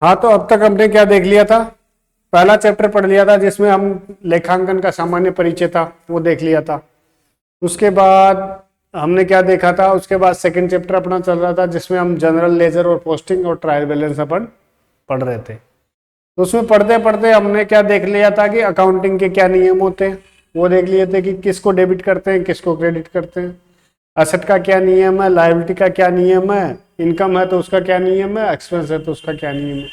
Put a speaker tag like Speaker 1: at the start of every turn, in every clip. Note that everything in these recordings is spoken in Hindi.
Speaker 1: हाँ, तो अब तक हमने क्या देख लिया था? पहला चैप्टर पढ़ लिया था जिसमें हम लेखांकन का सामान्य परिचय था, वो देख लिया था। उसके बाद हमने क्या देखा था? उसके बाद सेकंड चैप्टर अपना चल रहा था जिसमें हम जनरल लेजर और पोस्टिंग और ट्रायल बैलेंस अपन पढ़ रहे थे। तो उसमें पढ़ते पढ़ते हमने क्या देख लिया था कि अकाउंटिंग के क्या नियम होते हैं, वो देख लिए थे कि किसको डेबिट करते हैं, किसको क्रेडिट करते हैं, असेट का क्या नियम है, लायबिलिटी का क्या नियम है, इनकम है तो उसका क्या नियम है, एक्सपेंस है तो उसका क्या नियम है।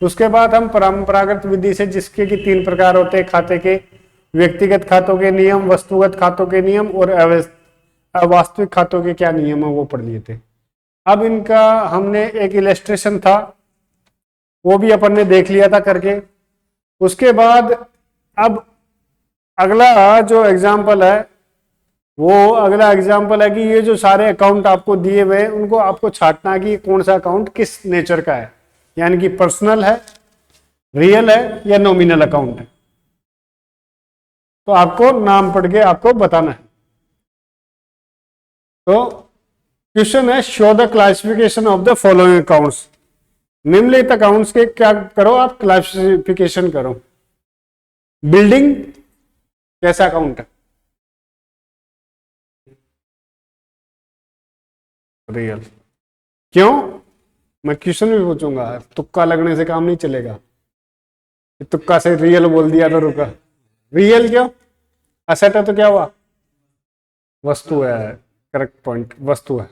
Speaker 1: उसके बाद हम परंपरागत विधि से, जिसके कि 3 प्रकार होते हैं खाते के: व्यक्तिगत खातों के नियम, वस्तुगत खातों के नियम और अवास्तविक खातों के क्या नियम है, वो पढ़ लिए थे। अब इनका हमने एक इलेस्ट्रेशन था, वो भी अपन ने देख लिया था करके। उसके बाद अब अगला जो एग्जाम्पल है, वो अगला एग्जाम्पल है कि ये जो सारे अकाउंट आपको दिए हुए हैं उनको आपको छांटना है कि कौन सा अकाउंट किस नेचर का है, यानी कि पर्सनल है, रियल है या नॉमिनल अकाउंट है। तो आपको नाम पढ़ के आपको बताना है। तो क्वेश्चन है, show the classification of the following accounts. निम्नलिखित अकाउंट्स के क्या करो आप? क्लासिफिकेशन करो। बिल्डिंग कैसा अकाउंट है? रियल। क्यों? मैं क्वेश्चन भी पूछूंगा, तुक्का लगने से काम नहीं चलेगा। तुक्का से रियल बोल दिया तो रुका। रियल क्यों? असेट है तो क्या हुआ? वस्तु है। करेक्ट पॉइंट, वस्तु है।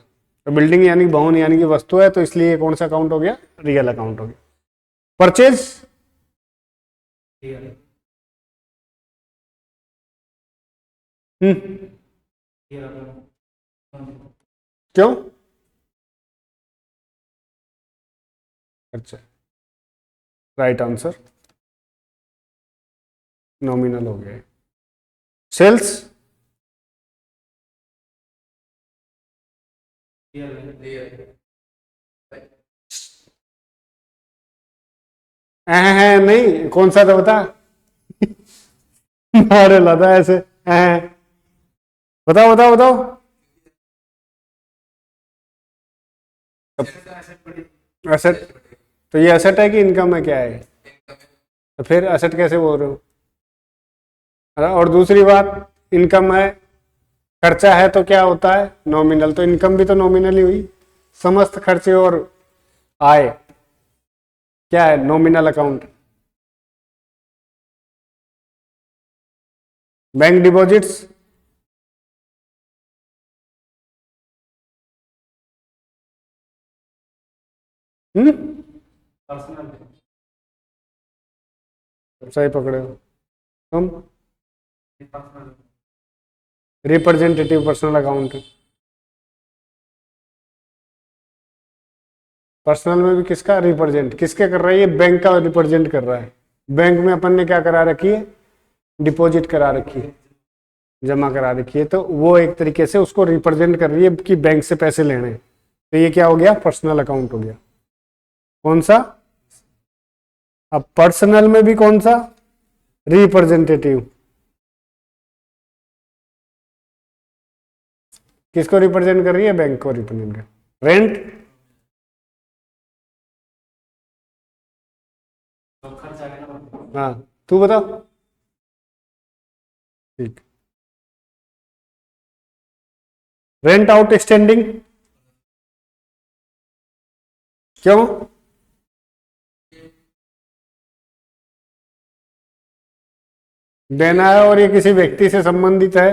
Speaker 1: तो बिल्डिंग यानी भवन यानी कि वस्तु है, तो इसलिए ये कौन सा अकाउंट हो गया? रियल अकाउंट हो गया। परचेज क्यों? अच्छा, राइट आंसर, नॉमिनल हो गया। सेल्स है नहीं, कौन सा था बता। मारे लगा ऐसे। बताओ बताओ बताओ। एसेट? तो ये एसेट है कि इनकम है, क्या है? तो फिर एसेट कैसे बोल रहे हो? और दूसरी बात, इनकम है, खर्चा है तो क्या होता है? नॉमिनल। तो इनकम भी तो नॉमिनल ही हुई। समस्त खर्चे और आय क्या है? Nominal account. बैंक डिपॉजिट्स सही पकड़े हो तुम। Representative personal account. पर्सनल में भी किसका रिप्रेजेंट, किसके कर रहा है? ये बैंक का रिप्रेजेंट कर रहा है। बैंक में अपन ने क्या करा रखी है? डिपॉजिट करा रखी है, जमा करा रखी है, तो वो एक तरीके से उसको रिप्रेजेंट कर रही है कि बैंक से पैसे लेने हैं। तो ये क्या हो गया? पर्सनल अकाउंट हो गया। कौन सा? अब पर्सनल में भी कौन सा? रिप्रेजेंटेटिव। किसको रिप्रेजेंट कर रही है? बैंक को रिप्रेजेंट कर। रेंट हाँ, तू बता। ठीक। रेंट आउटस्टैंडिंग क्यों? देना है और ये किसी व्यक्ति से संबंधित है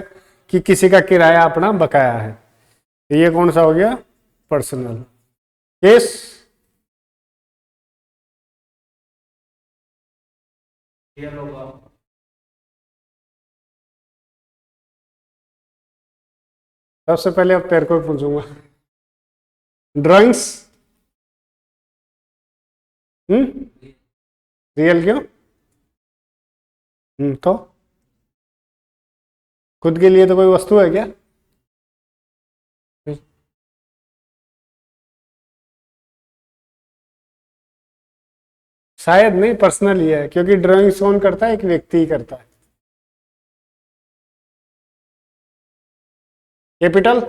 Speaker 1: कि किसी का किराया अपना बकाया है। तो ये कौन सा हो गया? पर्सनल। केस सबसे पहले अब तेरे को ही पूछूंगा। ड्राइंग्स रियल क्यों? तो खुद के लिए तो कोई वस्तु है क्या? शायद नहीं, पर्सनल ही है, क्योंकि ड्राइंग्स कौन करता है? एक व्यक्ति ही करता है। कैपिटल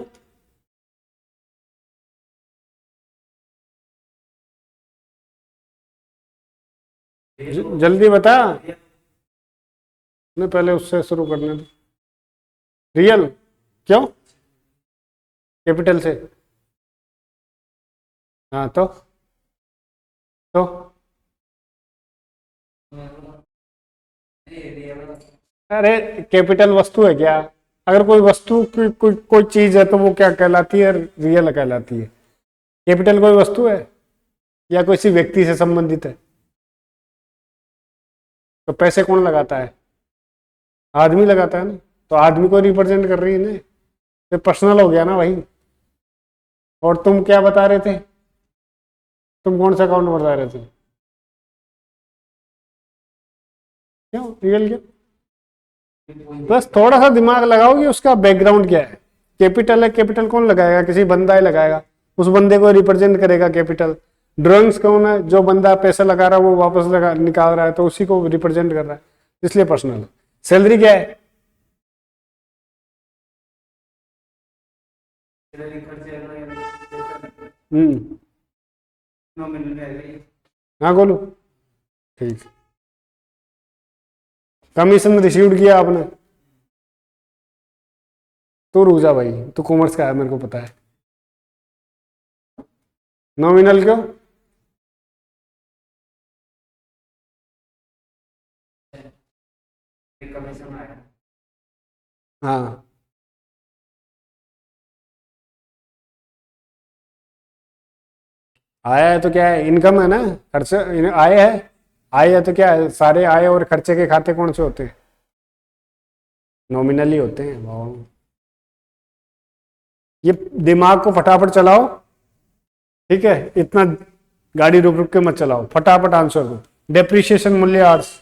Speaker 1: जल्दी बता। नहीं, पहले उससे शुरू करने दो। रियल? क्यों? कैपिटल से? हाँ तो अरे, कैपिटल वस्तु है क्या? अगर कोई वस्तु की कोई चीज है तो वो क्या कहलाती है? रियल कहलाती है। कैपिटल कोई वस्तु है या किसी व्यक्ति से संबंधित है? तो पैसे कौन लगाता है? आदमी लगाता है ना। तो आदमी को रिप्रेजेंट कर रही है ना। तो पर्सनल हो गया ना भाई। और तुम क्या बता रहे थे? तुम कौन सा अकाउंट बता रहे थे? क्यों रियल? क्यों? बस थोड़ा सा दिमाग लगाओ कि उसका बैकग्राउंड क्या है। कैपिटल है, कैपिटल कौन लगाएगा? किसी बंदा ही लगाएगा। उस बंदे को रिप्रेजेंट करेगा कैपिटल। ड्राइंग्स कौन है? जो बंदा पैसा लगा रहा है वो वापस लगा निकाल रहा है, तो उसी को रिप्रेजेंट कर रहा है, इसलिए पर्सनल है। सैलरी क्या है? हम्म। हाँ बोलो। ठीक। कमीशन रिसीव्ड किया आपने? तो रुक जा भाई, तो कॉमर्स का है, मेरे को पता है। नॉमिनल क्यों? हाँ, आया है तो क्या है? इनकम है ना। खर्चे आय है। आय है तो क्या है? सारे आय और खर्चे के खाते कौन से होते हैं? नॉमिनली होते हैं। वाह। ये दिमाग को फटाफट चलाओ। ठीक है, इतना गाड़ी रुक रुक के मत चलाओ, फटाफट आंसर दो। डेप्रिसिएशन मूल्य आर्स।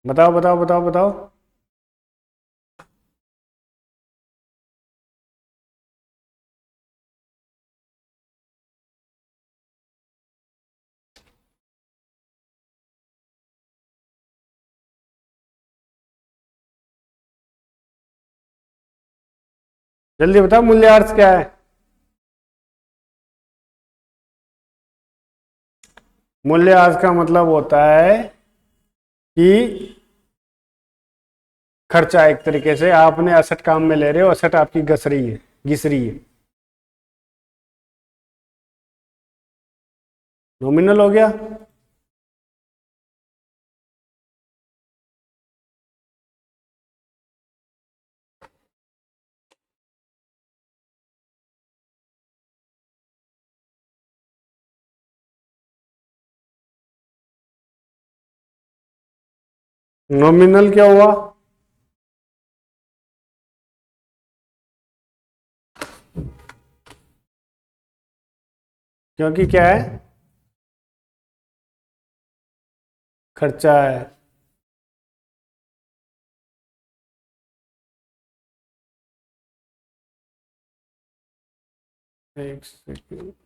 Speaker 1: बताओ बताओ बताओ बताओ। जल्दी बताओ, मूल्य आर्स क्या है? मूल्य आर्स का मतलब होता है कि खर्चा, एक तरीके से आपने असट काम में ले रहे हो, असट आपकी घस रही है, घिस रही है। नॉमिनल हो गया। नॉमिनल क्या हुआ? क्योंकि क्या है? खर्चा है। एक सेकंड।